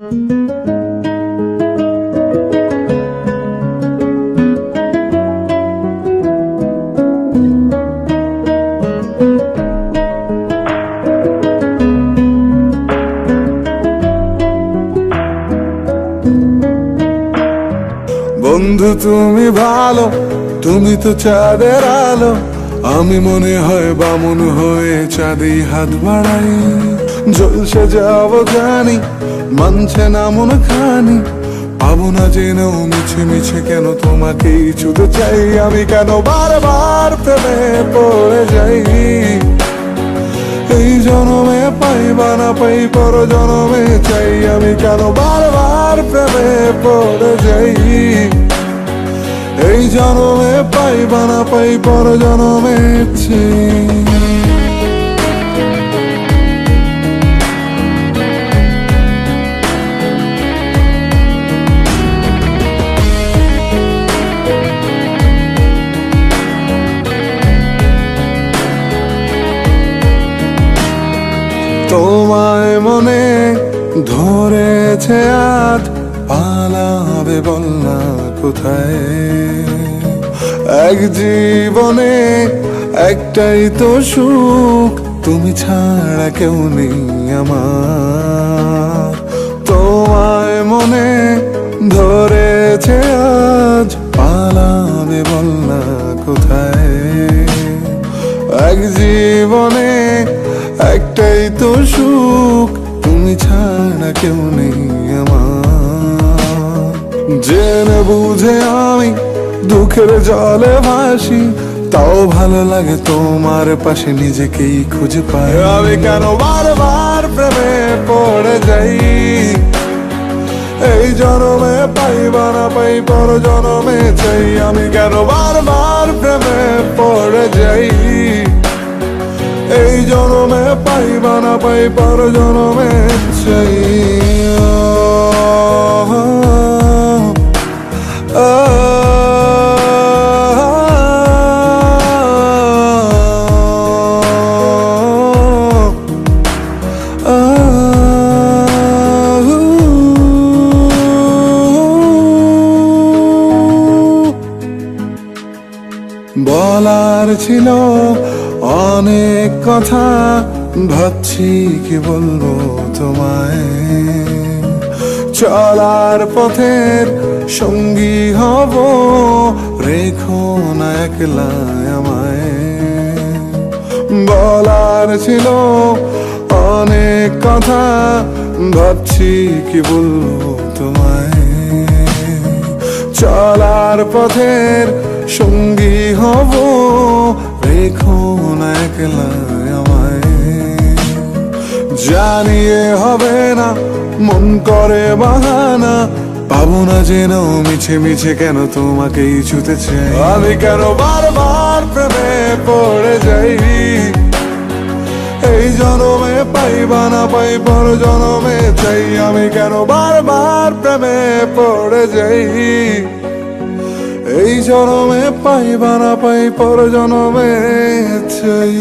বন্ধু তুমি ভালো, তুমি তো চাঁদের আলো। আমি মনে হয় বামুন হয়ে চাঁদেই হাত বাড়াই। জলসে যাবো জানি, মানছে না মন খানি। পাবো না জেনেও মিছে মিছে কেন তোমাকেই ছুতে চাই। আমি কেন বারবার প্রেমে পড়ে যাই। এই জনমে পাই বা না পাই, পর জনমে চাই। আমি কেন বারবার প্রেমে পড়ে যাই। এই জনমে পাই বা না পাই, পর জনমে চাই। তোমায় মনে ধরেছে আজ, পালাবে বল না কোথায়। এক জীবনে একটাই তো সুখ, তুমি ছাড়া কেউ নেই আমার। তোমায় মনে ধরেছে আজ, পালাবে বল না কোথায়। এক জীবনে একটাই তো সুখ, তুমি ছাড়া কেউ নেই আমার। জেনে বুঝে আমি দুঃখের জলে ভাসি, তাও ভালো লাগে তোমার পাশে নিজেকেই খুঁজে পাই। আমি কেন বারবার প্রেমে পড়ে যাই। এই জনমে পাই বা না পাই, পর জনমে চাই। আমি কেন বারবার প্রেমে পড়ে যাই। এই জনমে পাই বা না পাই, পর জনমে চাই। বলার ছিল অনেক কথা, ভাবছি কি বলবো তোমায়। চলার পথের সঙ্গী হব, রেখো না একলা আমায়। বলার ছিল অনেক কথা, ভাবছি কি বলবো তোমায়। চলার পথের সঙ্গী হব, রেখো না একলা আমায়। জানিয়ে হবে না, মন করে বাহানা। পাবো না জেনেও মিছে মিছে কেন তোমাকেই ছুতে চাই। আমি কেন বারবার প্রেমে পড়ে যাই। এই জনমে পাই বা না পাই, পর জনমে চাই। আমি কেন বারবার প্রেমে পড়ে যাই। এই জনমে পাই বা না পাই, পর জনমে চাই।